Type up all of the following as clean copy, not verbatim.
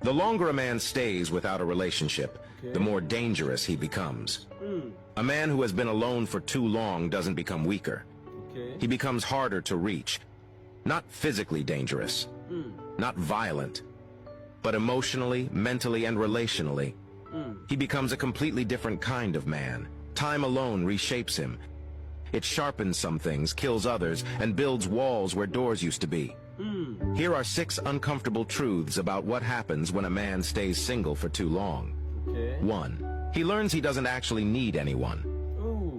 The longer a man stays without a relationship, the more dangerous he becomes. A man who has been alone for too long doesn't become weaker. He becomes harder to reach. Not physically dangerous, not violent, but emotionally, mentally, and relationally. He becomes a completely different kind of man. Time alone reshapes him. It sharpens some things, kills others, and builds walls where doors used to be. Here are 6 uncomfortable truths about what happens when a man stays single for too long. 1. He learns he doesn't actually need anyone.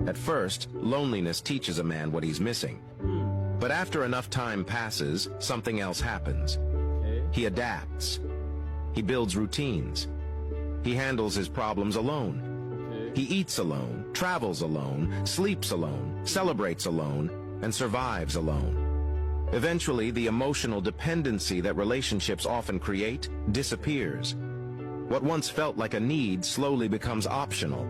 At first, loneliness teaches a man what he's missing. But after enough time passes, something else happens. He adapts. He builds routines. He handles his problems alone. He eats alone, travels alone, sleeps alone, celebrates alone, and survives alone. Eventually, the emotional dependency that relationships often create disappears. What once felt like a need slowly becomes optional.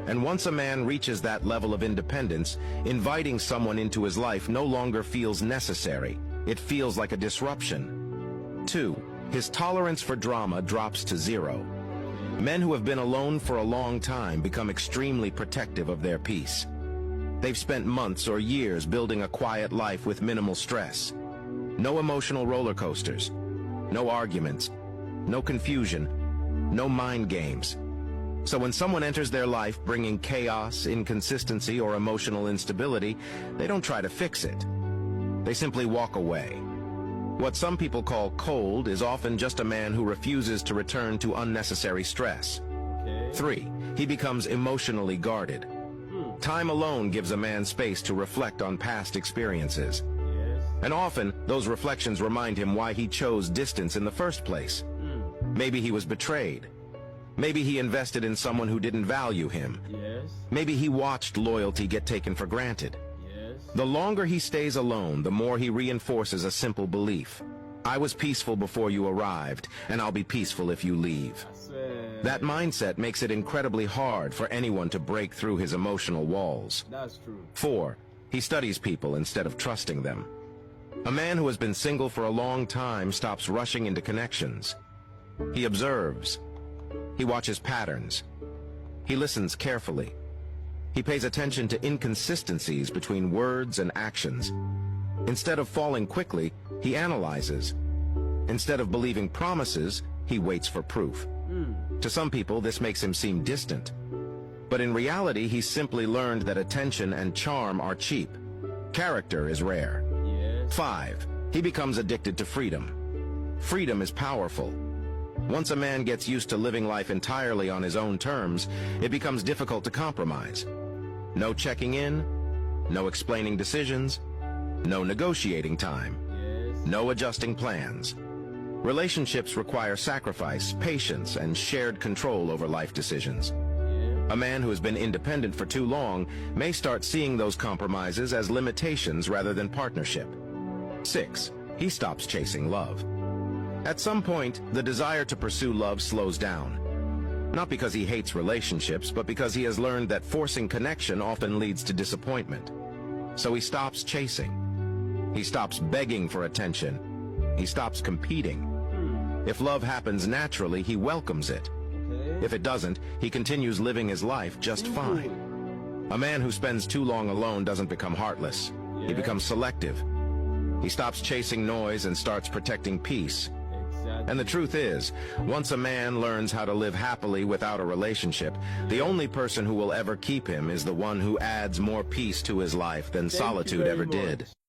And once a man reaches that level of independence, inviting someone into his life no longer feels necessary. It feels like a disruption. 2. His tolerance for drama drops to 0. Men who have been alone for a long time become extremely protective of their peace. They've spent months or years building a quiet life with minimal stress. No emotional roller coasters, no arguments, no confusion, no mind games. So when someone enters their life bringing chaos, inconsistency, or emotional instability, they don't try to fix it. They simply walk away. What some people call cold is often just a man who refuses to return to unnecessary stress. 3. He becomes emotionally guarded. Time alone gives a man space to reflect on past experiences. And often, those reflections remind him why he chose distance in the first place. Maybe he was betrayed. Maybe he invested in someone who didn't value him. Maybe he watched loyalty get taken for granted. The longer he stays alone, the more he reinforces a simple belief. I was peaceful before you arrived, and I'll be peaceful if you leave. That mindset makes it incredibly hard for anyone to break through his emotional walls. That's true. 4. He studies people instead of trusting them. A man who has been single for a long time stops rushing into connections. He observes. He watches patterns. He listens carefully. He pays attention to inconsistencies between words and actions. Instead of falling quickly, he analyzes. Instead of believing promises, he waits for proof. To some people, this makes him seem distant. But in reality, he's simply learned that attention and charm are cheap. Character is rare. 5. He becomes addicted to freedom. Freedom is powerful. Once a man gets used to living life entirely on his own terms, it becomes difficult to compromise. No checking in, no explaining decisions, no negotiating time, no adjusting plans. Relationships require sacrifice, patience, and shared control over life decisions. A man who has been independent for too long may start seeing those compromises as limitations rather than partnership. 6. He stops chasing love. At some point, the desire to pursue love slows down. Not because he hates relationships, but because he has learned that forcing connection often leads to disappointment. So he stops chasing. He stops begging for attention. He stops competing. If love happens naturally, he welcomes it. If it doesn't, he continues living his life just fine. A man who spends too long alone doesn't become heartless. He becomes selective. He stops chasing noise and starts protecting peace. And the truth is, once a man learns how to live happily without a relationship, the only person who will ever keep him is the one who adds more peace to his life than solitude ever did.